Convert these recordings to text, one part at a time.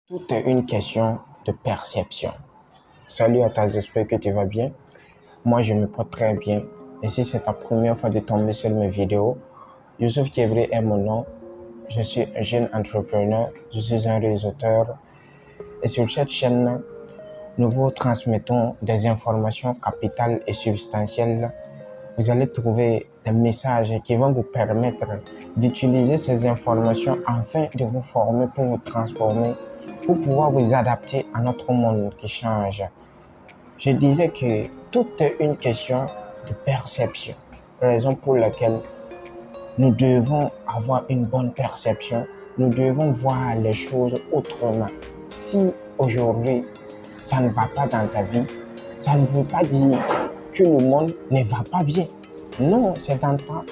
Tout est une question de perception. Salut à toi, j'espère que tu vas bien. Moi, je me porte très bien. Et si c'est ta première fois de tomber sur mes vidéos, Youssouf Kébré est mon nom. Je suis un jeune entrepreneur, je suis un réseauteur. Et sur cette chaîne, nous vous transmettons des informations capitales et substantielles. Vous allez trouver des messages qui vont vous permettre d'utiliser ces informations afin de vous former pour vous transformer, pour pouvoir vous adapter à notre monde qui change. Je disais que tout est une question de perception, raison pour laquelle nous devons avoir une bonne perception, nous devons voir les choses autrement. Si aujourd'hui ça ne va pas dans ta vie, ça ne veut pas dire que le monde ne va pas bien. Non, c'est dans ta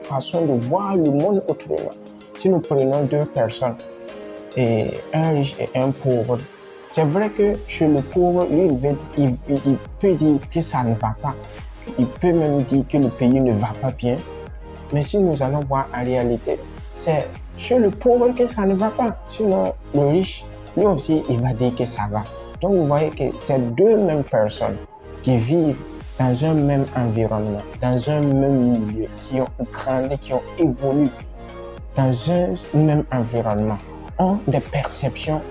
façon de voir le monde autrement. Si nous prenons deux personnes, et un riche et un pauvre, c'est vrai que chez le pauvre, lui, il peut dire que ça ne va pas. Il peut même dire que le pays ne va pas bien. Mais si nous allons voir en réalité, c'est chez le pauvre que ça ne va pas. Sinon, le riche, lui aussi, il va dire que ça va. Donc, vous voyez que c'est deux mêmes personnes qui vivent dans un même environnement, dans un même milieu, qui ont grandi, qui ont évolué dans un même environnement, ont des perceptions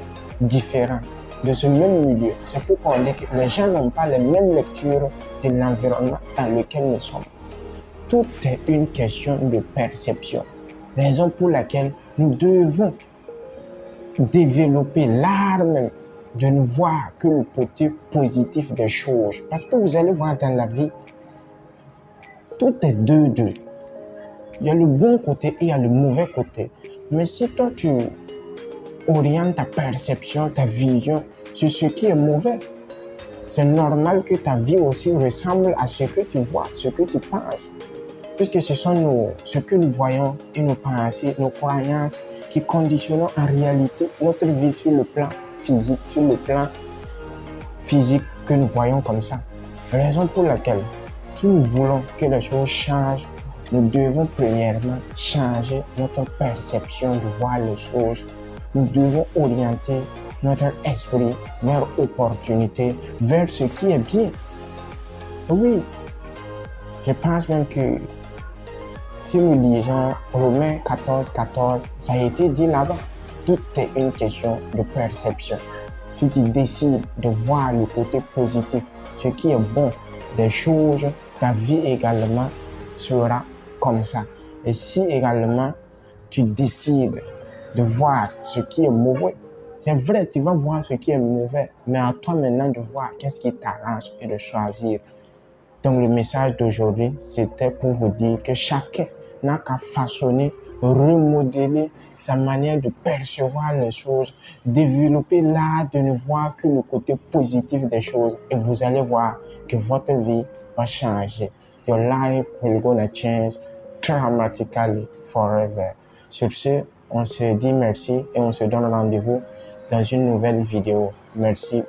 différentes de ce même milieu. C'est pourquoi on dit que les gens n'ont pas les mêmes lectures de l'environnement dans lequel nous sommes. Tout est une question de perception, raison pour laquelle nous devons développer l'art même de ne voir que le côté positif des choses. Parce que vous allez voir dans la vie, tout est deux. Il y a le bon côté et il y a le mauvais côté. Mais si toi, tu orientes ta perception, ta vision sur ce qui est mauvais, c'est normal que ta vie aussi ressemble à ce que tu vois, ce que tu penses. Puisque ce sont ce que nous voyons et nos pensées, nos croyances qui conditionnent en réalité notre vie sur le plan physique que nous voyons comme ça. Raison pour laquelle, si nous voulons que les choses changent, nous devons premièrement changer notre perception de voir les choses. Nous devons orienter notre esprit vers l'opportunité, vers ce qui est bien. Oui, je pense même que si nous lisons Romains 14, ça a été dit là-bas. Tout est une question de perception. Si tu décides de voir le côté positif, ce qui est bon des choses, ta vie également sera comme ça. Et si également tu décides de voir ce qui est mauvais, c'est vrai, tu vas voir ce qui est mauvais, mais à toi maintenant de voir qu'est-ce qui t'arrange et de choisir. Donc le message d'aujourd'hui, c'était pour vous dire que chacun n'a qu'à façonner, remodeler sa manière de percevoir les choses, développer l'art de ne voir que le côté positif des choses et vous allez voir que votre vie va changer. Your life will gonna change dramatically forever. Sur ce, on se dit merci et on se donne rendez-vous dans une nouvelle vidéo. Merci.